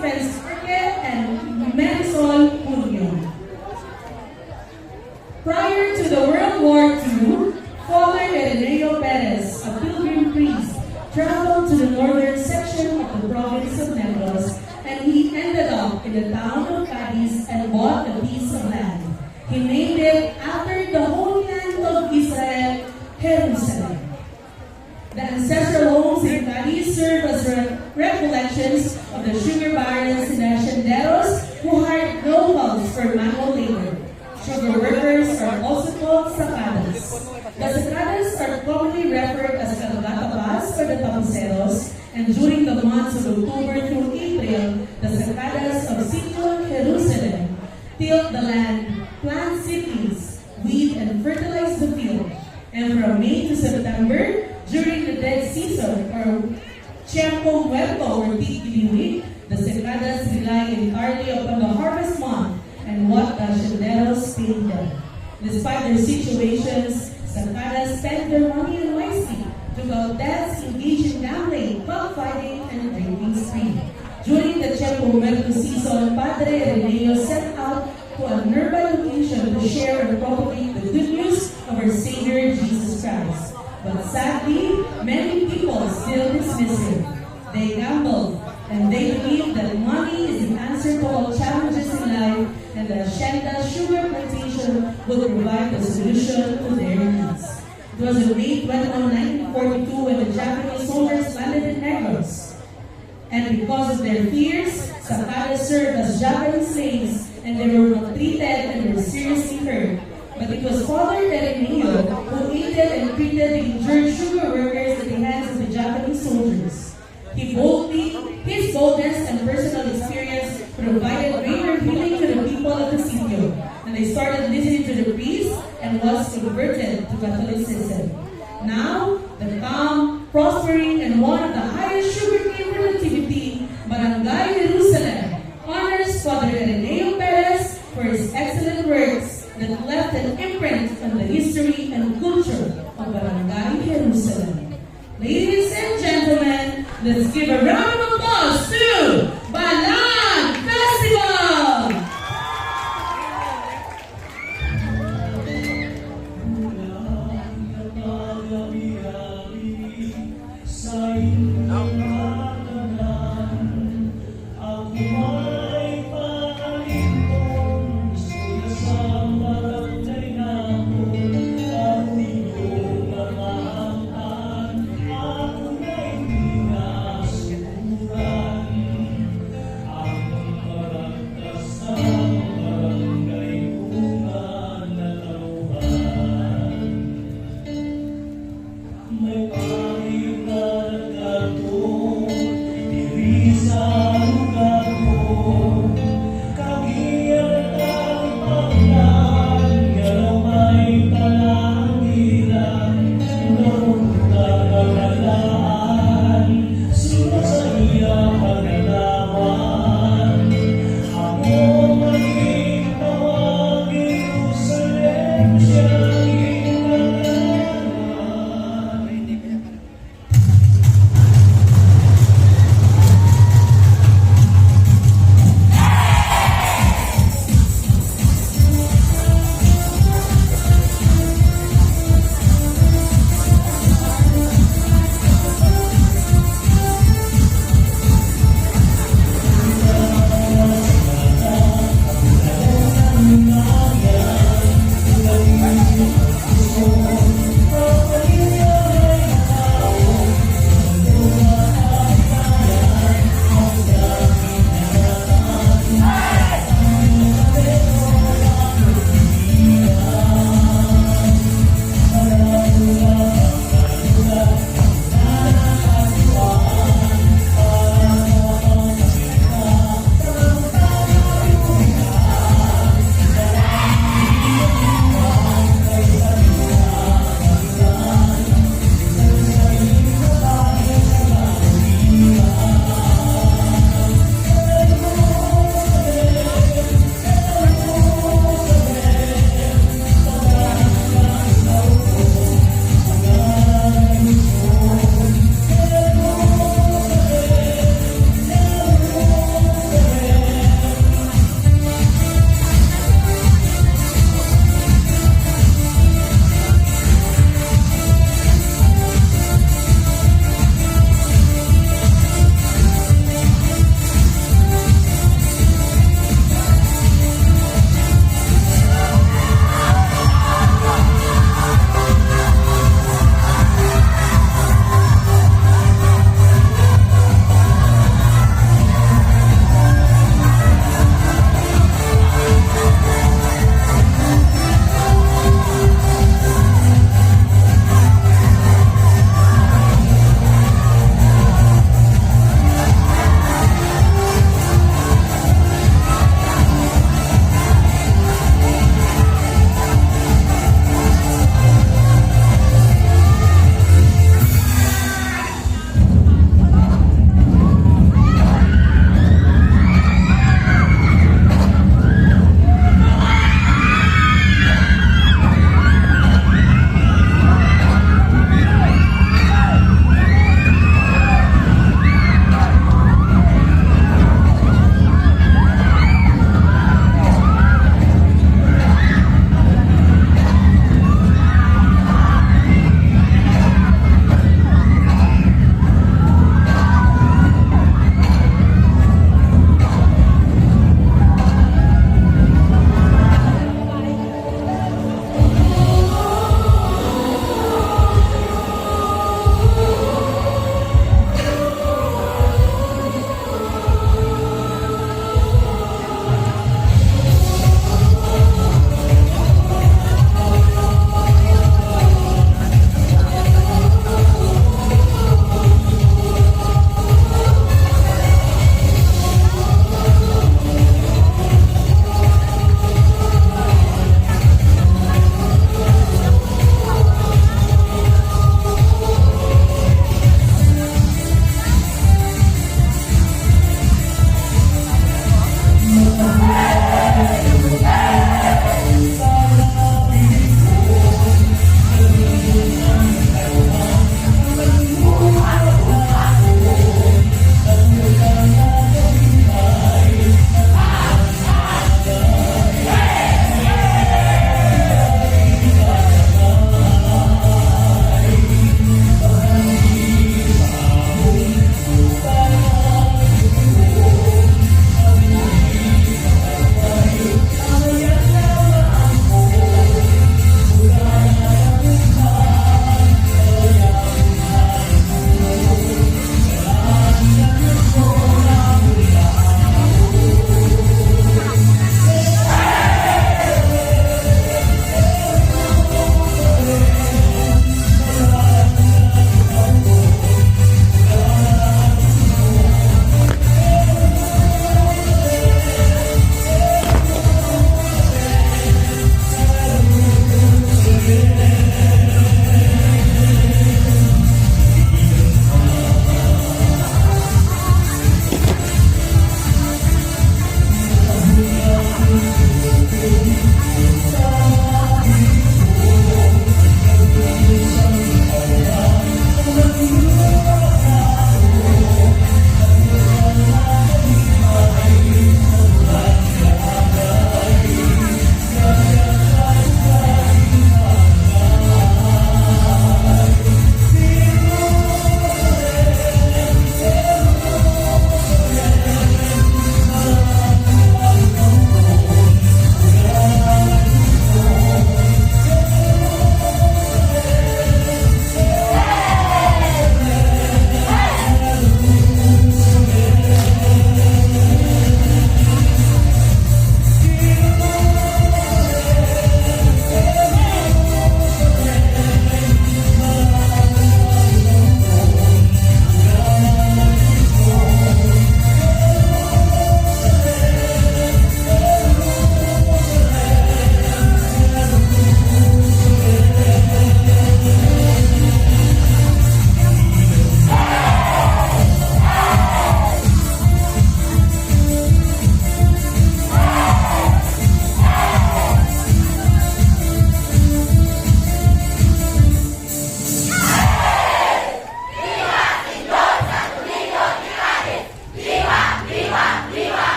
Penske and Marisol Puno. Prior to the World War II, Father Ireneo Perez, a pilgrim priest, traveled to the northern section of the province of Negros, and he ended up in the town of Cadiz and bought a piece of land. He named it after the Holy Land of Israel, Jerusalem. The ancestral homes in Cadiz serve as recollections of the sugar barons and hacienderos who hired locals for manual labor. Sugar workers are also called sacadas. The sacadas are commonly referred as kalagatabas for the tapuseros, and during the months of October through April, the sacadas of Sitio Jerusalem till the land, plant cities, weed and fertilize the field. And from May to September, during the dead season, or Tiempo Muerto or Tigiliwi, the sacadas rely entirely upon the harvest month and what the hacienderos pay them. Despite their situations, sacadas spend their money wisely to go debts, engage in gambling, cockfighting, and drinking spree. During the Tiempo Muerto season, Padre Ireneo set out to a nearby location to share and propagate the good news of our Savior Jesus Christ. But sadly, many people still dismiss him. They gamble, and they believe that money is the answer to all challenges in life, and the Hacienda Sugar Plantation will provide the solution to their needs. It was on May 21, 1942 when the Japanese soldiers landed in Negros. And because of their fears, sacadas served as Japanese slaves, and they were maltreated and were seriously hurt. But it was Father Ireneo who aided and treated the injured sugar workers at the hands of the Japanese soldiers. His boldness and personal experience provided greater healing to the people of the sitio, and they started listening to the priest and was converted to Catholicism. Now, the calm, prospering, and one of the highest sugarcane productivity, Barangay Jerusalem honors Father Ireneo Perez for his excellent works that left an imprint on the history and culture of Barangay Jerusalem. Ladies and gentlemen, let's give a